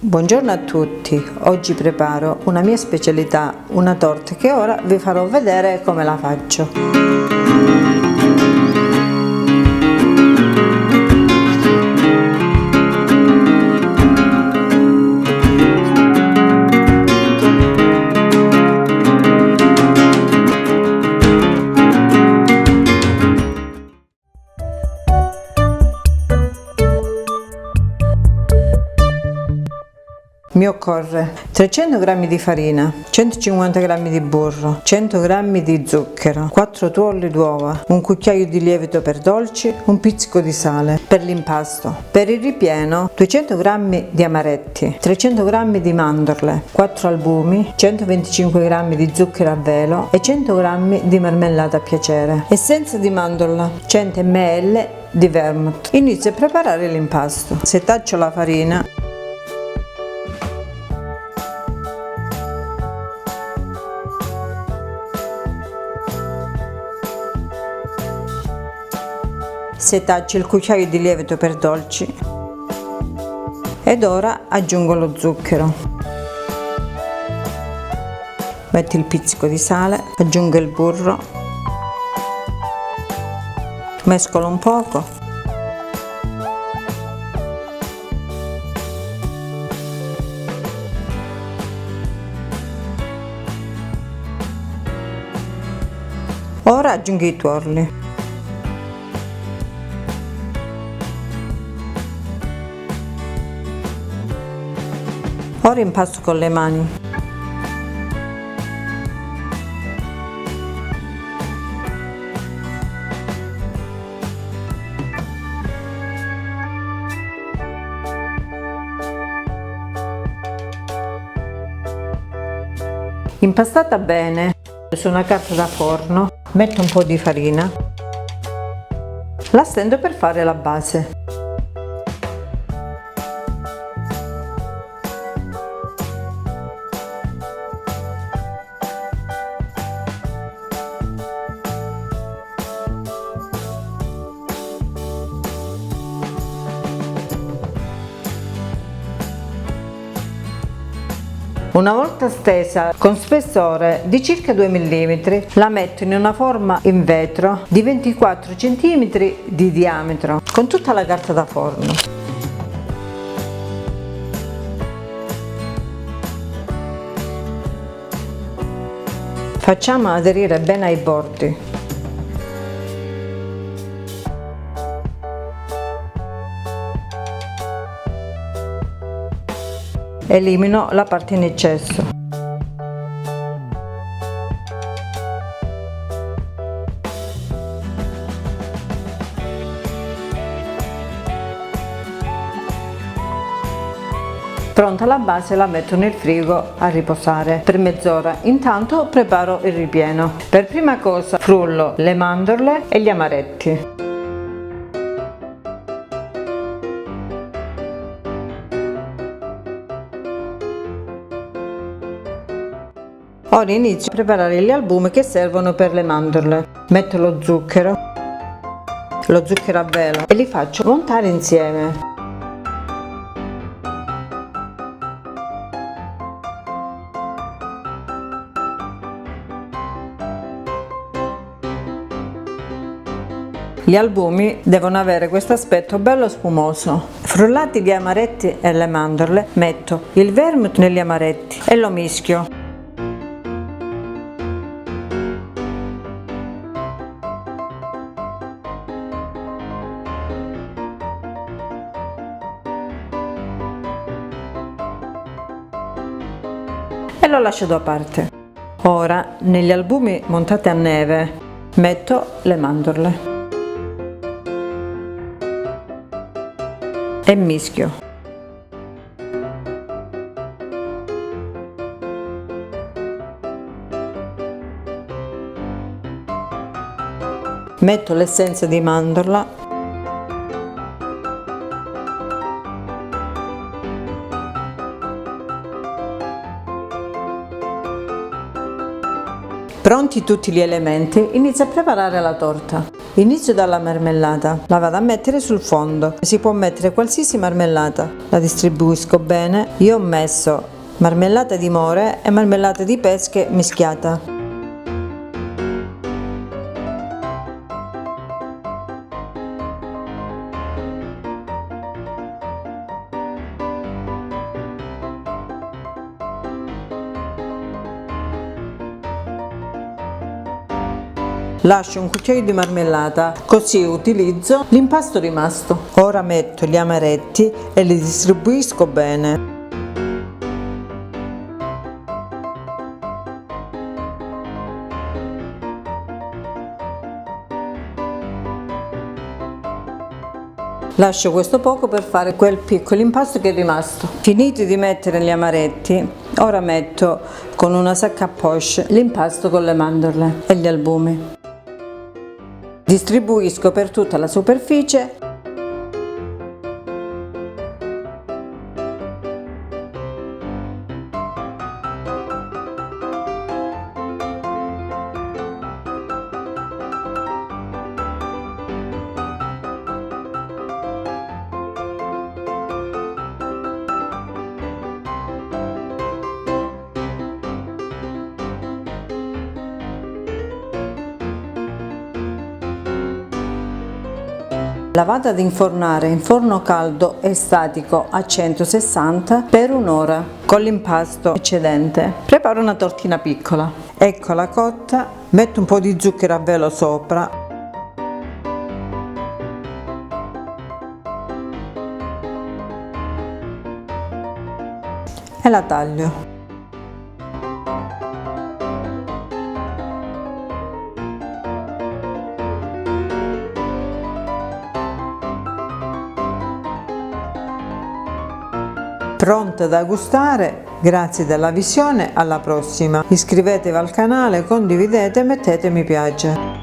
Buongiorno a tutti, oggi preparo una mia specialità, una torta che ora vi farò vedere come la faccio. Mi occorre 300 g di farina, 150 g di burro, 100 g di zucchero, 4 tuorli d'uova, un cucchiaio di lievito per dolci, un pizzico di sale. Per l'impasto, per il ripieno 200 g di amaretti, 300 g di mandorle, 4 albumi, 125 g di zucchero a velo e 100 g di marmellata a piacere. Essenza di mandorla, 100 ml di vermouth. Inizio a preparare l'impasto. Setaccio la farina. Setaccio il cucchiaio di lievito per dolci ed ora aggiungo lo zucchero, metto il pizzico di sale, aggiungo il burro, mescolo un poco, ora aggiungo i tuorli. Ora impasto con le mani. Impastata bene su una carta da forno, metto un po' di farina, la stendo per fare la base. Una volta stesa con spessore di circa 2 mm, la metto in una forma in vetro di 24 cm di diametro con tutta la carta da forno. Facciamo aderire bene ai bordi. Elimino la parte in eccesso. Pronta la base, la metto nel frigo a riposare per mezz'ora. Intanto preparo il ripieno. Per prima cosa frullo le mandorle e gli amaretti. Ora inizio a preparare gli albumi che servono per le mandorle. Metto lo zucchero a velo e li faccio montare insieme. Gli albumi devono avere questo aspetto bello spumoso. Frullati gli amaretti e le mandorle, metto il vermouth negli amaretti e lo mischio. E lo lascio da parte. Ora negli albumi montati a neve metto le mandorle e mischio. Metto l'essenza di mandorla . Pronti tutti gli elementi, inizio a preparare la torta. Inizio dalla marmellata, la vado a mettere sul fondo, si può mettere qualsiasi marmellata, la distribuisco bene. Io ho messo marmellata di more e marmellata di pesche mischiata. Lascio un cucchiaio di marmellata, così utilizzo l'impasto rimasto. Ora metto gli amaretti e li distribuisco bene. Lascio questo poco per fare quel piccolo impasto che è rimasto. Finiti di mettere gli amaretti, ora metto con una sacca a poche l'impasto con le mandorle e gli albumi. Distribuisco per tutta la superficie. La vado ad infornare in forno caldo e statico a 160 per un'ora con l'impasto eccedente. Preparo una tortina piccola, eccola cotta, metto un po' di zucchero a velo sopra e la taglio. Pronta da gustare, grazie della visione, alla prossima. Iscrivetevi al canale, condividete e mettete mi piace.